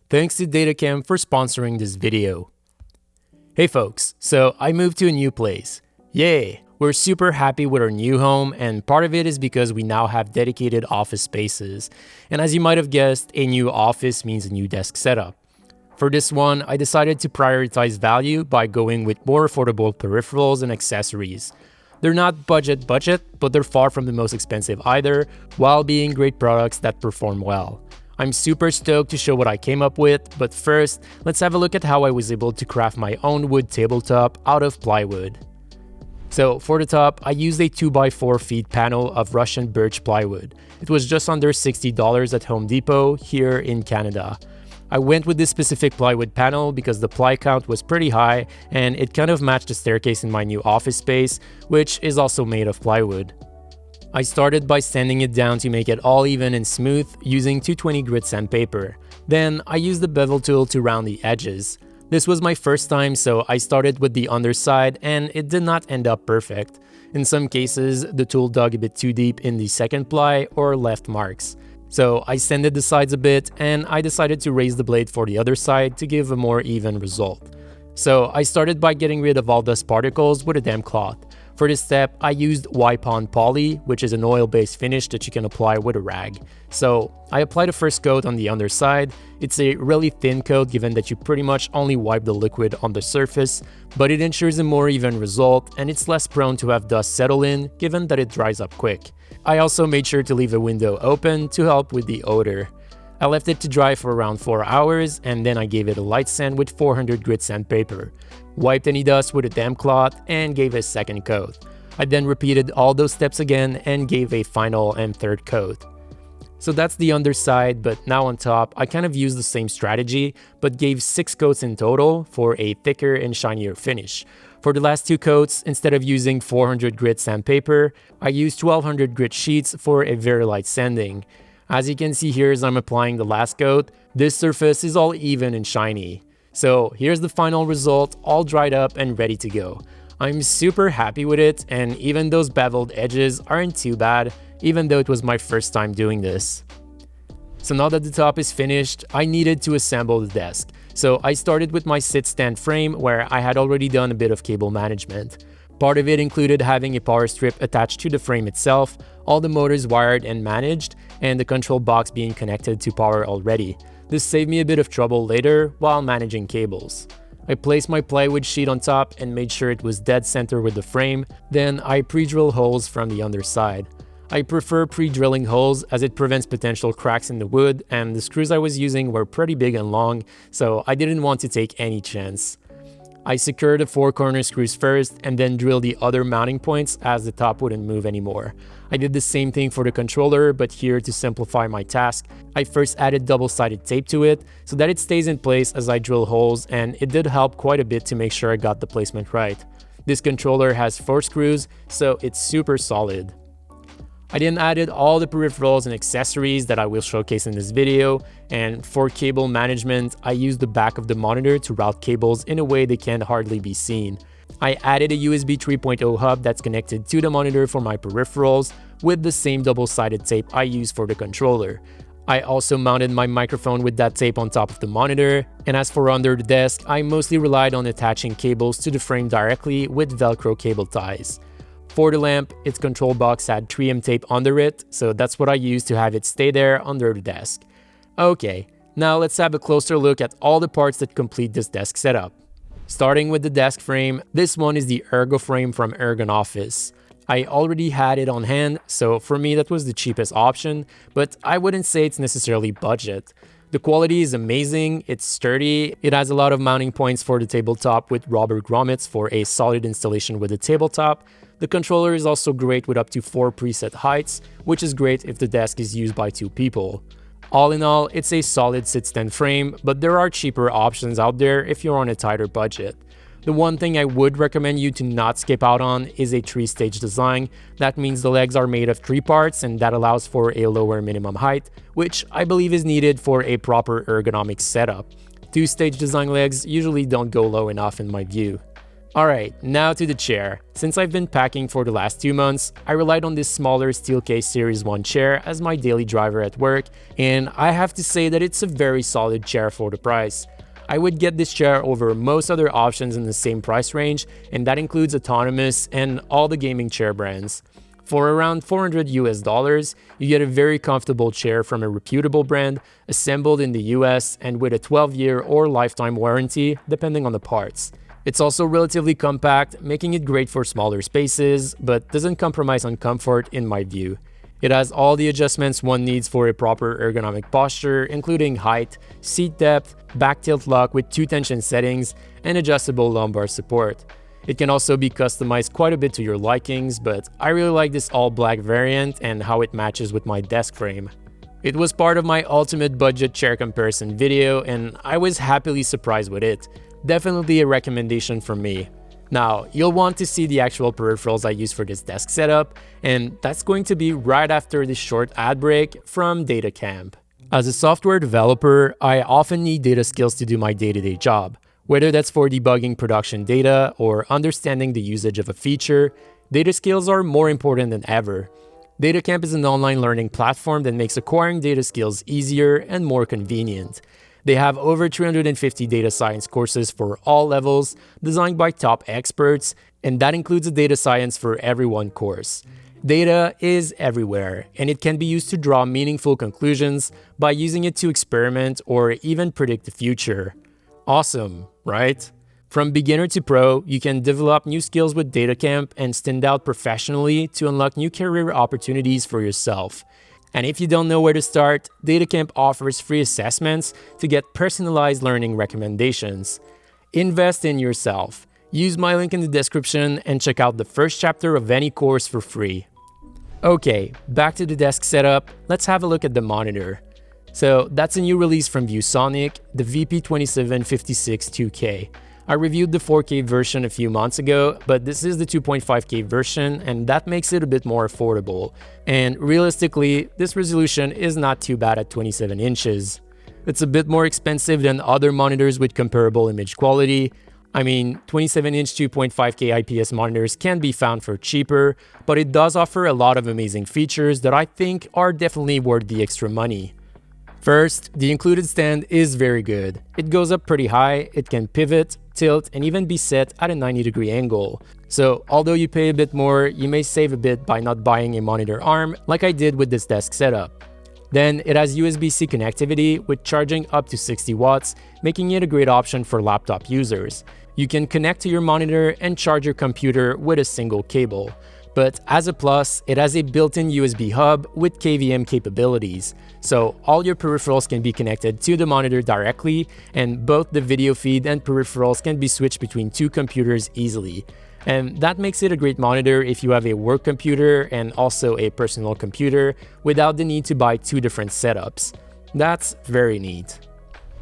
Thanks to DataCamp for sponsoring this video. Hey folks, so I moved to a new place. Yay! We're super happy with our new home, and part of it is because we now have dedicated office spaces. And as you might have guessed, a new office means a new desk setup. For this one, I decided to prioritize value by going with more affordable peripherals and accessories. They're not budget, but they're far from the most expensive either, while being great products that perform well. I'm super stoked to show what I came up with, but first, let's have a look at how I was able to craft my own wood tabletop out of plywood. So for the top, I used a 2x4 feet panel of Russian birch plywood. It was just under $60 at Home Depot here in Canada. I went with this specific plywood panel because the ply count was pretty high and it kind of matched the staircase in my new office space, which is also made of plywood. I started by sanding it down to make it all even and smooth using 220 grit sandpaper. Then I used the bevel tool to round the edges. This was my first time, so I started with the underside and it did not end up perfect. In some cases, the tool dug a bit too deep in the second ply or left marks. So I sanded the sides a bit and I decided to raise the blade for the other side to give a more even result. So I started by getting rid of all dust particles with a damp cloth. For this step, I used Wipe-On Poly, which is an oil-based finish that you can apply with a rag. So I applied a first coat on the underside. It's a really thin coat given that you pretty much only wipe the liquid on the surface, but it ensures a more even result and it's less prone to have dust settle in given that it dries up quick. I also made sure to leave the window open to help with the odor. I left it to dry for around 4 hours and then I gave it a light sand with 400 grit sandpaper. Wiped any dust with a damp cloth and gave a second coat. I then repeated all those steps again and gave a final and third coat. So that's the underside, but now on top, I kind of used the same strategy, but gave 6 coats in total for a thicker and shinier finish. For the last 2 coats, instead of using 400 grit sandpaper, I used 1200 grit sheets for a very light sanding. As you can see here as I'm applying the last coat, this surface is all even and shiny. So here's the final result, all dried up and ready to go. I'm super happy with it, and even those beveled edges aren't too bad, even though it was my first time doing this. So now that the top is finished, I needed to assemble the desk. So I started with my sit-stand frame where I had already done a bit of cable management. Part of it included having a power strip attached to the frame itself, all the motors wired and managed, and the control box being connected to power already. This saved me a bit of trouble later while managing cables. I placed my plywood sheet on top and made sure it was dead center with the frame, then I pre-drill holes from the underside. I prefer pre-drilling holes as it prevents potential cracks in the wood, and the screws I was using were pretty big and long, so I didn't want to take any chance. I secured the 4 corner screws first and then drilled the other mounting points as the top wouldn't move anymore. I did the same thing for the controller, but here to simplify my task, I first added double-sided tape to it so that it stays in place as I drill holes, and it did help quite a bit to make sure I got the placement right. This controller has 4 screws, so it's super solid. I then added all the peripherals and accessories that I will showcase in this video, and for cable management, I used the back of the monitor to route cables in a way they can hardly be seen. I added a USB 3.0 hub that's connected to the monitor for my peripherals with the same double-sided tape I used for the controller. I also mounted my microphone with that tape on top of the monitor, and as for under the desk, I mostly relied on attaching cables to the frame directly with Velcro cable ties. For the lamp, its control box had 3M tape under it, so that's what I used to have it stay there under the desk. Okay, now let's have a closer look at all the parts that complete this desk setup. Starting with the desk frame, this one is the Ergo frame from Ergonofis. I already had it on hand, so for me that was the cheapest option, but I wouldn't say it's necessarily budget. The quality is amazing, it's sturdy, it has a lot of mounting points for the tabletop with rubber grommets for a solid installation with the tabletop. The controller is also great with up to 4 preset heights, which is great if the desk is used by 2 people. All in all, it's a solid sit-stand frame, but there are cheaper options out there if you're on a tighter budget. The one thing I would recommend you to not skip out on is a 3-stage design. That means the legs are made of 3 parts and that allows for a lower minimum height, which I believe is needed for a proper ergonomic setup. 2-stage design legs usually don't go low enough in my view. Alright, now to the chair. Since I've been packing for the last 2 months, I relied on this smaller Steelcase Series 1 chair as my daily driver at work, and I have to say that it's a very solid chair for the price. I would get this chair over most other options in the same price range, and that includes Ergonomis and all the gaming chair brands. For around $400 you get a very comfortable chair from a reputable brand, assembled in the US and with a 12-year or lifetime warranty, depending on the parts. It's also relatively compact, making it great for smaller spaces, but doesn't compromise on comfort in my view. It has all the adjustments one needs for a proper ergonomic posture, including height, seat depth, back tilt lock with 2 tension settings, and adjustable lumbar support. It can also be customized quite a bit to your likings, but I really like this all-black variant and how it matches with my desk frame. It was part of my ultimate budget chair comparison video, and I was happily surprised with it. Definitely a recommendation from me. Now, you'll want to see the actual peripherals I use for this desk setup, and that's going to be right after this short ad break from DataCamp. As a software developer, I often need data skills to do my day-to-day job. Whether that's for debugging production data or understanding the usage of a feature, data skills are more important than ever. DataCamp is an online learning platform that makes acquiring data skills easier and more convenient. They have over 350 data science courses for all levels, designed by top experts, and that includes a data science for everyone course. Data is everywhere, and it can be used to draw meaningful conclusions by using it to experiment or even predict the future. Awesome, right? From beginner to pro, you can develop new skills with DataCamp and stand out professionally to unlock new career opportunities for yourself. And if you don't know where to start, DataCamp offers free assessments to get personalized learning recommendations. Invest in yourself. Use my link in the description and check out the first chapter of any course for free. Okay, back to the desk setup. Let's have a look at the monitor. So that's a new release from ViewSonic, the VP27562K. I reviewed the 4K version a few months ago, but this is the 2.5K version, and that makes it a bit more affordable. And realistically, this resolution is not too bad at 27 inches. It's a bit more expensive than other monitors with comparable image quality. I mean, 27-inch 2.5K IPS monitors can be found for cheaper, but it does offer a lot of amazing features that I think are definitely worth the extra money. First, the included stand is very good. It goes up pretty high, it can pivot, tilt, and even be set at a 90-degree angle. So, although you pay a bit more, you may save a bit by not buying a monitor arm like I did with this desk setup. Then, it has USB-C connectivity with charging up to 60 watts, making it a great option for laptop users. You can connect to your monitor and charge your computer with a single cable. But as a plus, it has a built-in USB hub with KVM capabilities. So all your peripherals can be connected to the monitor directly, and both the video feed and peripherals can be switched between 2 computers easily. And that makes it a great monitor if you have a work computer and also a personal computer without the need to buy 2 different setups. That's very neat.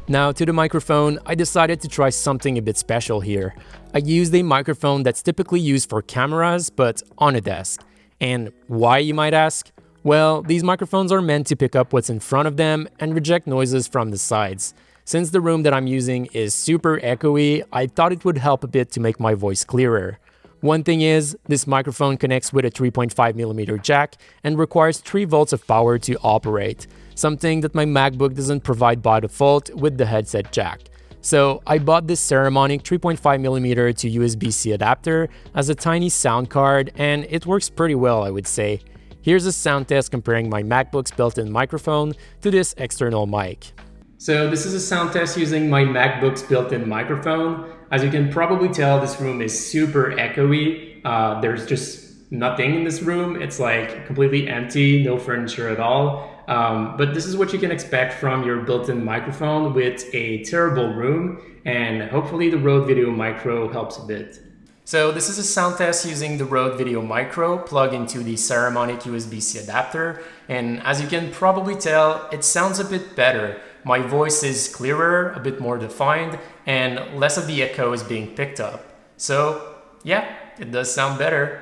Now to the microphone, I decided to try something a bit special here. I used a microphone that's typically used for cameras, but on a desk. And why, you might ask? Well, these microphones are meant to pick up what's in front of them and reject noises from the sides. Since the room that I'm using is super echoey, I thought it would help a bit to make my voice clearer. One thing is, this microphone connects with a 3.5mm jack and requires 3 volts of power to operate, something that my MacBook doesn't provide by default with the headset jack. So I bought this Saramonic 3.5mm to USB-C adapter as a tiny sound card, and it works pretty well, I would say. Here's a sound test comparing my MacBook's built-in microphone to this external mic. So this is a sound test using my MacBook's built-in microphone. As you can probably tell, this room is super echoey. There's just nothing in this room. It's like completely empty, no furniture at all. But this is what you can expect from your built-in microphone with a terrible room, and hopefully the Rode VideoMicro helps a bit. So this is a sound test using the Rode VideoMicro plugged into the Saramonic USB-C adapter, and as you can probably tell, it sounds a bit better. My voice is clearer, a bit more defined, and less of the echo is being picked up. So yeah, it does sound better.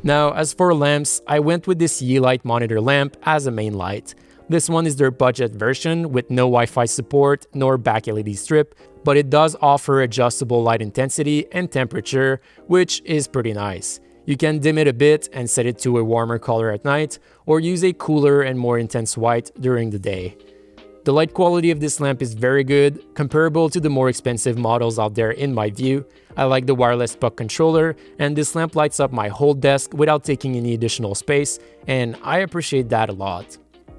Now, as for lamps, I went with this Yeelight monitor lamp as a main light. This one is their budget version with no Wi-Fi support nor back LED strip, but it does offer adjustable light intensity and temperature, which is pretty nice. You can dim it a bit and set it to a warmer color at night, or use a cooler and more intense white during the day. The light quality of this lamp is very good, comparable to the more expensive models out there in my view. I like the wireless puck controller, and this lamp lights up my whole desk without taking any additional space, and I appreciate that a lot.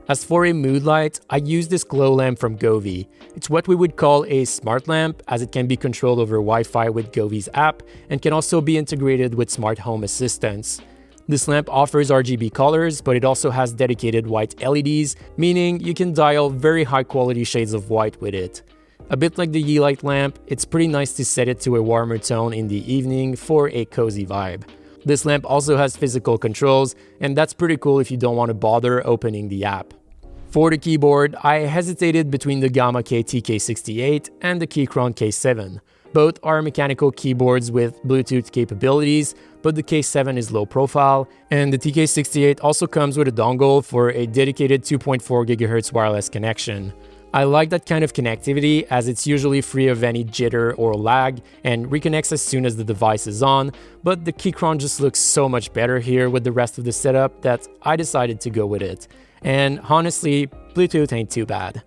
As for a mood light, I use this glow lamp from Govee. It's what we would call a smart lamp, as it can be controlled over Wi-Fi with Govee's app and can also be integrated with smart home assistants. This lamp offers RGB colors, but it also has dedicated white LEDs, meaning you can dial very high quality shades of white with it. A bit like the Yeelight lamp, it's pretty nice to set it to a warmer tone in the evening for a cozy vibe. This lamp also has physical controls, and that's pretty cool if you don't want to bother opening the app. For the keyboard, I hesitated between the GamaKay TK68 and the Keychron K7. Both are mechanical keyboards with Bluetooth capabilities, but the K7 is low profile, and the TK68 also comes with a dongle for a dedicated 2.4 GHz wireless connection. I like that kind of connectivity as it's usually free of any jitter or lag and reconnects as soon as the device is on, but the Keychron just looks so much better here with the rest of the setup that I decided to go with it. And honestly, Bluetooth ain't too bad.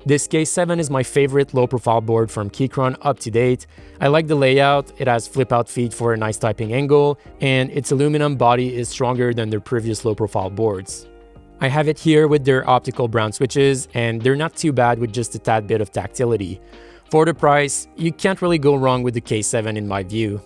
This K7 is my favorite low-profile board from Keychron up to date. I like the layout, it has flip-out feet for a nice typing angle, and its aluminum body is stronger than their previous low-profile boards. I have it here with their optical brown switches, and they're not too bad with just a tad bit of tactility. For the price, you can't really go wrong with the K7 in my view.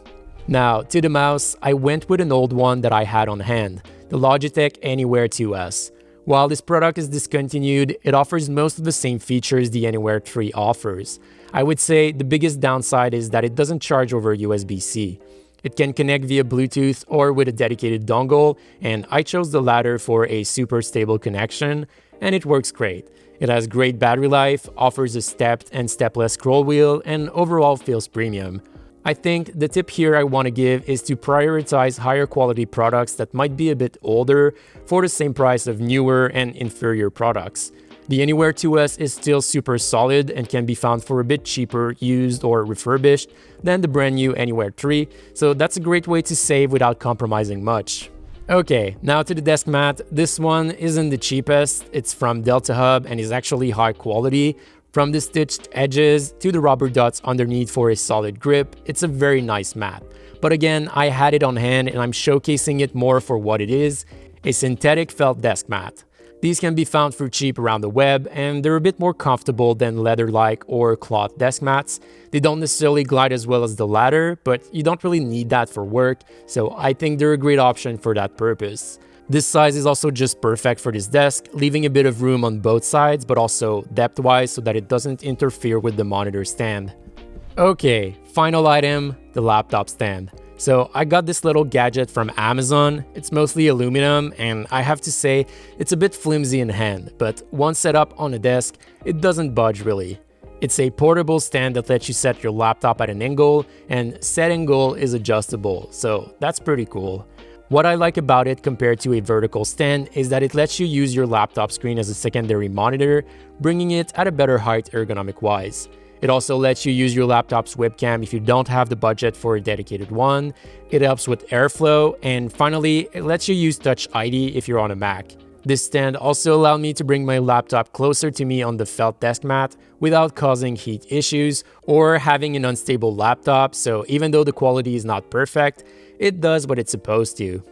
Now, to the mouse, I went with an old one that I had on hand, the Logitech Anywhere 2S. While this product is discontinued, it offers most of the same features the Anywhere 3 offers. I would say the biggest downside is that it doesn't charge over USB-C. It can connect via Bluetooth or with a dedicated dongle, and I chose the latter for a super stable connection, and it works great. It has great battery life, offers a stepped and stepless scroll wheel, and overall feels premium. I think the tip here I want to give is to prioritize higher quality products that might be a bit older for the same price of newer and inferior products. The Anywhere 2S is still super solid and can be found for a bit cheaper, used or refurbished than the brand new Anywhere 3, so that's a great way to save without compromising much. Okay, now to the desk mat. This one isn't the cheapest, it's from DeltaHub and is actually high quality. From the stitched edges to the rubber dots underneath for a solid grip, it's a very nice mat. But again, I had it on hand and I'm showcasing it more for what it is, a synthetic felt desk mat. These can be found for cheap around the web, and they're a bit more comfortable than leather-like or cloth desk mats. They don't necessarily glide as well as the latter, but you don't really need that for work, so I think they're a great option for that purpose. This size is also just perfect for this desk, leaving a bit of room on both sides, but also depth-wise so that it doesn't interfere with the monitor stand. Okay, final item, the laptop stand. So I got this little gadget from Amazon. It's mostly aluminum, and I have to say, it's a bit flimsy in hand, but once set up on a desk, it doesn't budge really. It's a portable stand that lets you set your laptop at an angle, and set angle is adjustable, so that's pretty cool. What I like about it compared to a vertical stand is that it lets you use your laptop screen as a secondary monitor, bringing it at a better height ergonomic-wise. It also lets you use your laptop's webcam if you don't have the budget for a dedicated one. It helps with airflow, and finally, it lets you use Touch ID if you're on a Mac. This stand also allowed me to bring my laptop closer to me on the felt desk mat without causing heat issues or having an unstable laptop, so even though the quality is not perfect, it does what it's supposed to.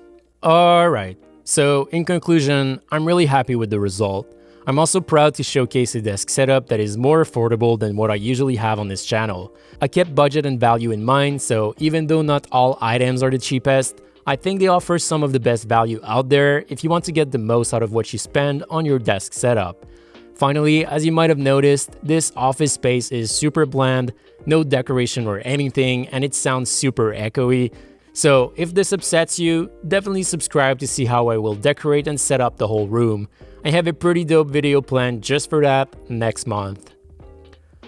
Alright, so in conclusion, I'm really happy with the result. I'm also proud to showcase a desk setup that is more affordable than what I usually have on this channel. I kept budget and value in mind, so even though not all items are the cheapest, I think they offer some of the best value out there if you want to get the most out of what you spend on your desk setup. Finally, as you might have noticed, this office space is super bland, no decoration or anything, and it sounds super echoey. So if this upsets you, definitely subscribe to see how I will decorate and set up the whole room. I have a pretty dope video planned just for that next month.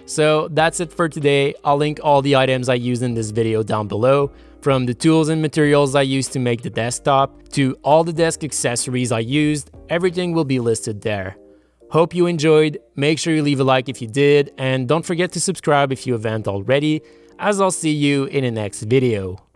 So that's it for today. I'll link all the items I used in this video down below, from the tools and materials I used to make the desktop to all the desk accessories I used. Everything will be listed there. Hope you enjoyed. Make sure you leave a like if you did, and don't forget to subscribe if you haven't already, as I'll see you in the next video.